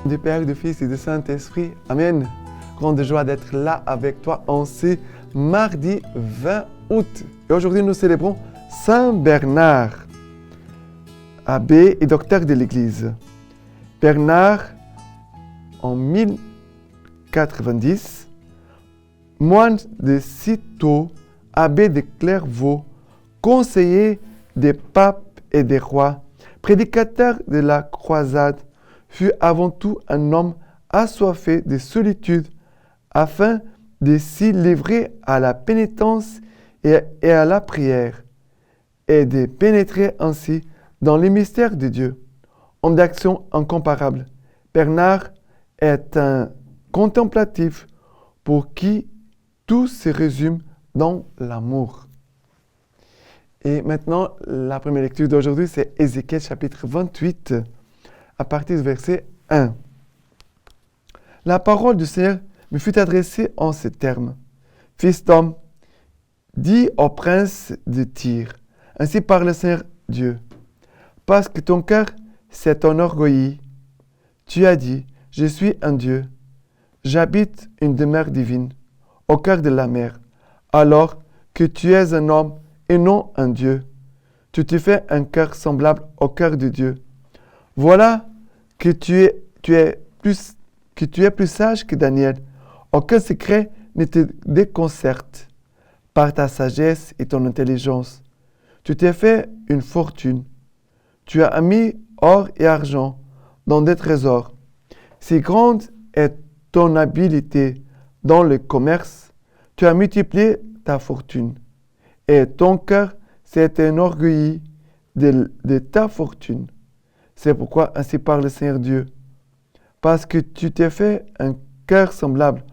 Du Père, du Fils et du Saint-Esprit. Amen. Grande joie d'être là avec toi en ce mardi 20 août. Et aujourd'hui, nous célébrons Saint Bernard, abbé et docteur de l'Église. Bernard, en 1090, moine de Cîteaux, abbé de Clairvaux, conseiller des papes et des rois, prédicateur de la croisade, fut avant tout un homme assoiffé de solitude afin de s'y livrer à la pénitence et à la prière et de pénétrer ainsi dans les mystères de Dieu. Homme d'action incomparable, Bernard est un contemplatif pour qui tout se résume dans l'amour. Et maintenant, la première lecture d'aujourd'hui, c'est Ézéchiel chapitre 28, à partir du verset 1. La parole du Seigneur me fut adressée en ces termes. Fils d'homme, dis au prince de Tyr, ainsi parle le Seigneur Dieu, parce que ton cœur s'est enorgueilli. Tu as dit, je suis un Dieu, j'habite une demeure divine, au cœur de la mer, alors que tu es un homme et non un Dieu. Tu te fais un cœur semblable au cœur de Dieu. Voilà que tu es plus sage que Daniel. Aucun secret ne te déconcerte par ta sagesse et ton intelligence. Tu t'es fait une fortune. Tu as mis or et argent dans des trésors. Si grande est ton habileté dans le commerce, tu as multiplié ta fortune. Et ton cœur s'est enorgueilli de ta fortune. C'est pourquoi ainsi parle le Seigneur Dieu. Parce que tu t'es fait un cœur semblable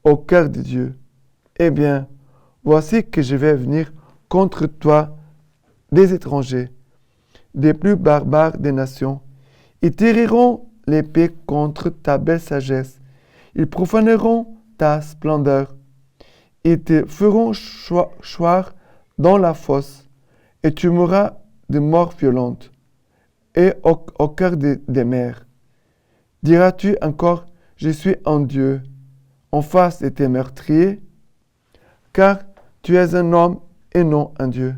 au cœur de Dieu. Eh bien, voici que je vais venir contre toi des étrangers, des plus barbares des nations. Ils tireront l'épée contre ta belle sagesse. Ils profaneront ta splendeur. Ils te feront choir dans la fosse, et tu mourras de mort violente. Et au cœur des mers. Diras-tu encore, je suis un Dieu, en face de tes meurtriers? Car tu es un homme et non un Dieu.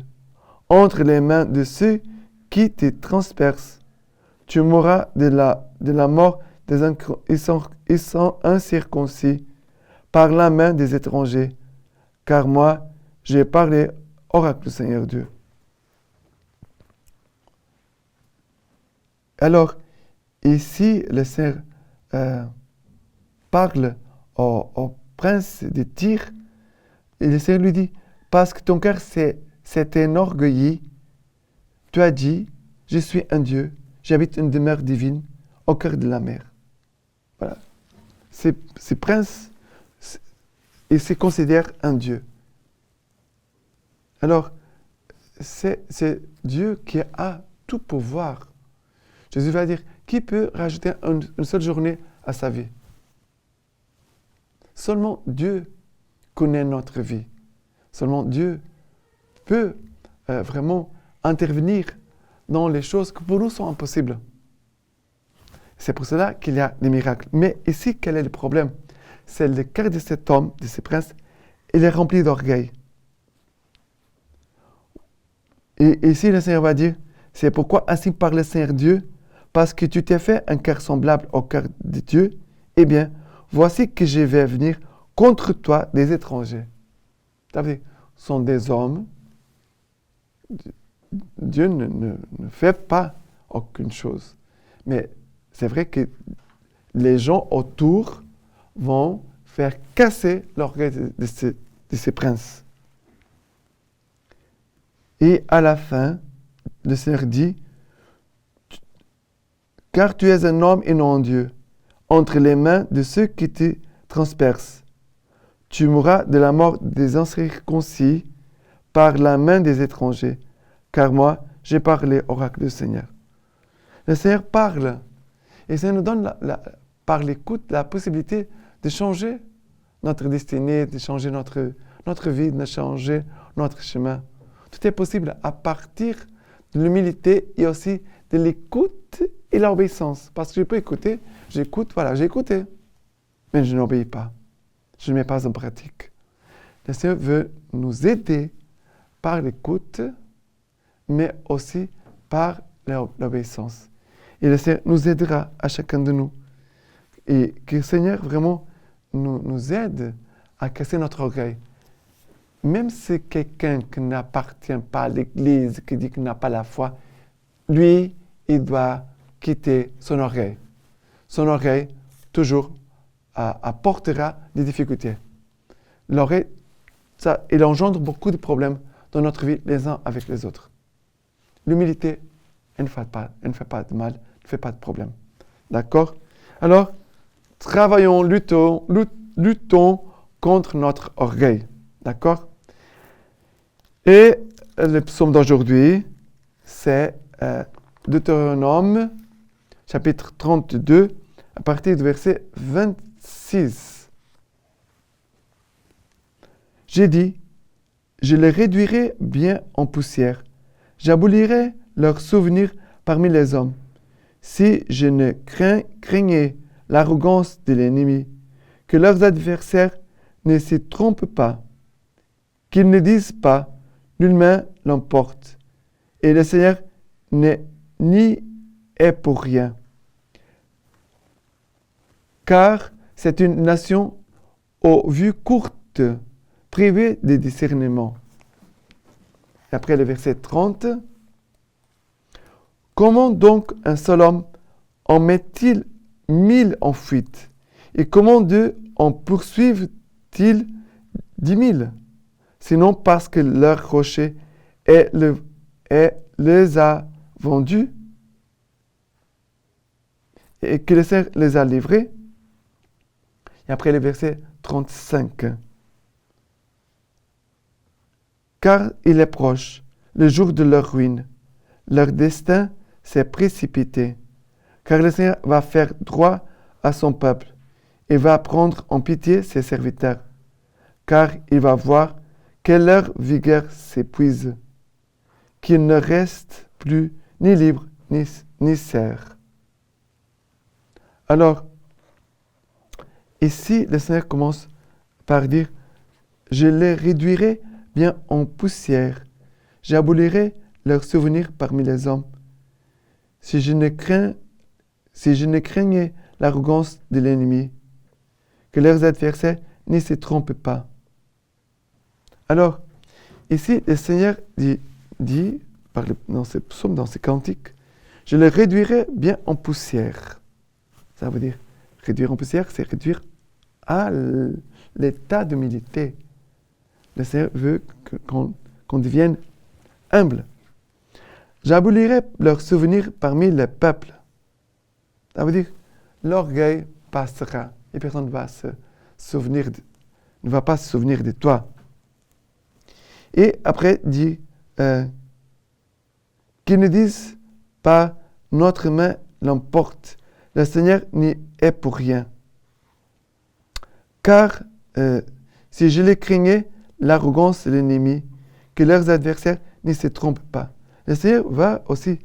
Entre les mains de ceux qui te transpercent, tu mourras de la mort des incirconcis, par la main des étrangers. Car moi, j'ai parlé, oracle du Seigneur Dieu. Alors, ici, le Seigneur parle au prince de Tyr, et le Seigneur lui dit, parce que ton cœur s'est enorgueilli, tu as dit, je suis un Dieu, j'habite une demeure divine au cœur de la mer. Voilà. Ce prince, il se considère un Dieu. Alors, c'est Dieu qui a tout pouvoir. Jésus va dire, qui peut rajouter une seule journée à sa vie? Seulement Dieu connaît notre vie. Seulement Dieu peut vraiment intervenir dans les choses qui pour nous sont impossibles. C'est pour cela qu'il y a des miracles. Mais ici, quel est le problème? C'est le cœur de cet homme, de ce prince, il est rempli d'orgueil. Et ici, le Seigneur va dire, c'est pourquoi ainsi parle le Seigneur Dieu, parce que tu t'es fait un cœur semblable au cœur de Dieu, eh bien, voici que je vais venir contre toi des étrangers. Ce sont des hommes. Dieu ne fait pas aucune chose. Mais c'est vrai que les gens autour vont faire casser l'orgueil de ces princes. Et à la fin, le Seigneur dit, car tu es un homme et non un Dieu, entre les mains de ceux qui te transpercent. Tu mourras de la mort des incirconcis par la main des étrangers, car moi, j'ai parlé, oracle du Seigneur. Le Seigneur parle, et ça nous donne, par l'écoute, la possibilité de changer notre destinée, de changer notre vie, de changer notre chemin. Tout est possible à partir de l'humilité et aussi de l'écoute et l'obéissance. Parce que je peux écouter, j'écoute, voilà, j'ai écouté. Mais je n'obéis pas. Je ne mets pas en pratique. Le Seigneur veut nous aider par l'écoute, mais aussi par l'obéissance. Et le Seigneur nous aidera à chacun de nous. Et que le Seigneur vraiment nous aide à casser notre orgueil. Même si quelqu'un qui n'appartient pas à l'Église, qui dit qu'il n'a pas la foi, lui, il doit quitter son orgueil. Son orgueil, toujours, apportera des difficultés. L'orgueil, il engendre beaucoup de problèmes dans notre vie, les uns avec les autres. L'humilité, elle ne fait pas de mal, ne fait pas de problème. D'accord? Alors, travaillons, luttons contre notre orgueil. D'accord? Et le psaume d'aujourd'hui, c'est Deutéronome, chapitre 32, à partir du verset 26. J'ai dit, je les réduirai bien en poussière, j'abolirai leurs souvenirs parmi les hommes. Si je ne craignais l'arrogance de l'ennemi, que leurs adversaires ne s'y trompent pas, qu'ils ne disent pas, nullement l'emporte, et le Seigneur n'y est pour rien. Car c'est une nation aux vues courtes, privée de discernement. Et après le verset 30, comment donc un seul homme en met-il 1000 en fuite? Et comment deux en poursuivent-ils 10 000? Sinon parce que leur rocher les a vendus et que le Seigneur les a livrés. Et après le verset 35. Car il est proche, le jour de leur ruine. Leur destin s'est précipité. Car le Seigneur va faire droit à son peuple et va prendre en pitié ses serviteurs. Car il va voir que leur vigueur s'épuise, qu'il ne reste plus ni libre ni serre. Alors, ici, le Seigneur commence par dire, je les réduirai bien en poussière, j'abolirai leurs souvenirs parmi les hommes. Si je ne craignais l'arrogance de l'ennemi, que leurs adversaires ne se trompent pas. Alors, ici, le Seigneur dit dans ces psaumes, dans ces cantiques, je les réduirai bien en poussière. Ça veut dire, réduire en poussière, c'est réduire à l'état d'humilité. Le Seigneur veut qu'on devienne humble. J'abolirai leurs souvenirs parmi les peuples. Ça veut dire, l'orgueil passera et personne ne va pas se souvenir de toi. Et après, dit, qu'ils ne disent pas, notre main l'emporte. Le Seigneur n'y est pour rien. Car si je les craignais, l'arrogance de l'ennemi, que leurs adversaires ne se trompent pas. Le Seigneur va aussi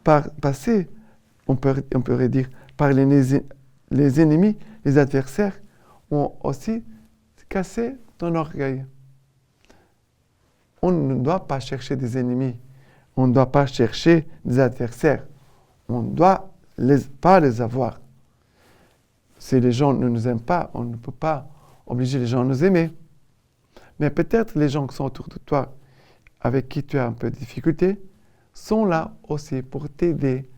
passer, on pourrait dire, par les ennemis, les adversaires, ont aussi cassé ton orgueil. On ne doit pas chercher des ennemis. On ne doit pas chercher des adversaires. On ne doit pas les avoir. Si les gens ne nous aiment pas, on ne peut pas obliger les gens à nous aimer. Mais peut-être les gens qui sont autour de toi, avec qui tu as un peu de difficulté, sont là aussi pour t'aider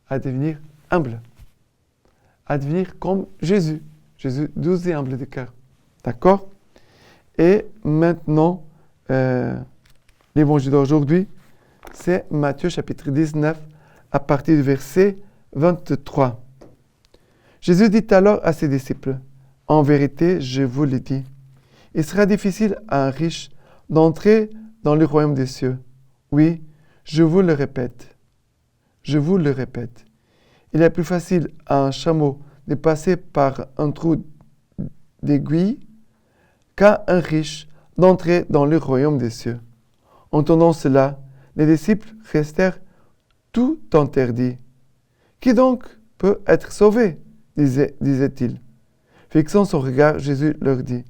à devenir humble. À devenir comme Jésus. Jésus, doux et humble de cœur. D'accord? Et maintenant, l'évangile d'aujourd'hui, c'est Matthieu chapitre 19, à partir du verset 23. Jésus dit alors à ses disciples, « En vérité, je vous le dis, il sera difficile à un riche d'entrer dans le royaume des cieux. Oui, je vous le répète. Je vous le répète. Il est plus facile à un chameau de passer par un trou d'aiguille qu'à un riche d'entrer dans le royaume des cieux. » Entendant cela, les disciples restèrent tout interdits. Qui donc peut être sauvé? Disait-il. Fixant son regard, Jésus leur dit,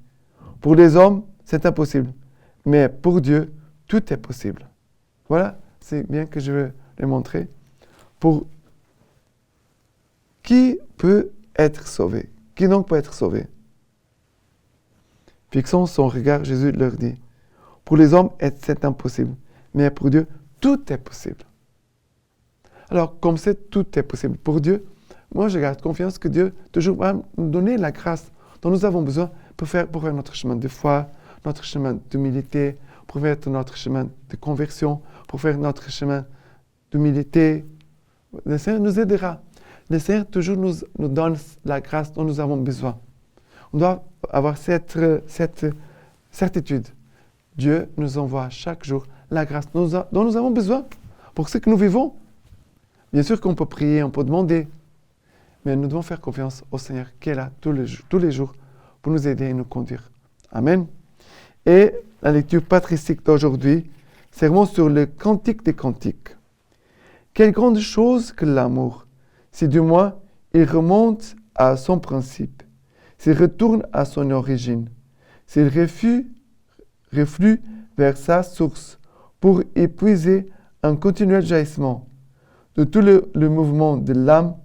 pour les hommes, c'est impossible, mais pour Dieu, tout est possible. Voilà, c'est bien que je veux les montrer. Pour qui peut être sauvé? Qui donc peut être sauvé? Fixant son regard, Jésus leur dit, pour les hommes, c'est impossible, mais pour Dieu, tout est possible. Alors, comme c'est tout est possible pour Dieu, moi je garde confiance que Dieu toujours va nous donner la grâce dont nous avons besoin pour faire notre chemin de foi, notre chemin d'humilité, pour faire notre chemin de conversion, pour faire notre chemin d'humilité. Le Seigneur nous aidera. Le Seigneur toujours nous donne la grâce dont nous avons besoin. On doit avoir cette certitude. Dieu nous envoie chaque jour la grâce dont nous avons besoin pour ce que nous vivons. Bien sûr qu'on peut prier, on peut demander, mais nous devons faire confiance au Seigneur qui est là tous les jours pour nous aider et nous conduire. Amen. Et la lecture patristique d'aujourd'hui, c'est vraiment sur le Cantique des Cantiques. Quelle grande chose que l'amour, si du moins il remonte à son principe, s'il retourne à son origine, s'il reflue vers sa source pour y puiser un continuel jaillissement de tout le mouvement de l'âme,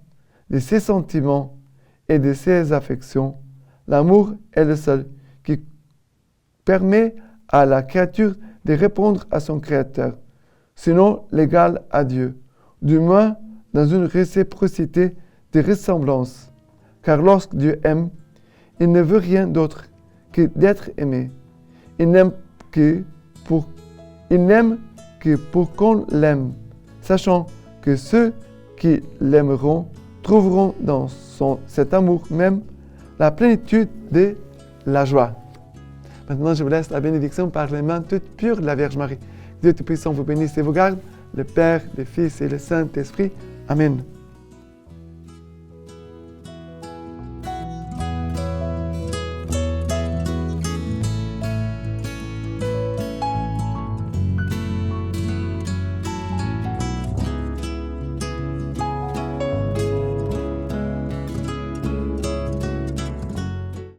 de ses sentiments et de ses affections. L'amour est le seul qui permet à la créature de répondre à son Créateur, sinon l'égal à Dieu, du moins dans une réciprocité de ressemblance. Car lorsque Dieu aime, il ne veut rien d'autre que d'être aimé. Il n'aime que pour qu'on l'aime, sachant que ceux qui l'aimeront trouveront dans cet amour même la plénitude de la joie. Maintenant, je vous laisse la bénédiction par les mains toutes pures de la Vierge Marie. Dieu Tout-Puissant vous bénisse et vous garde, le Père, le Fils et le Saint-Esprit. Amen.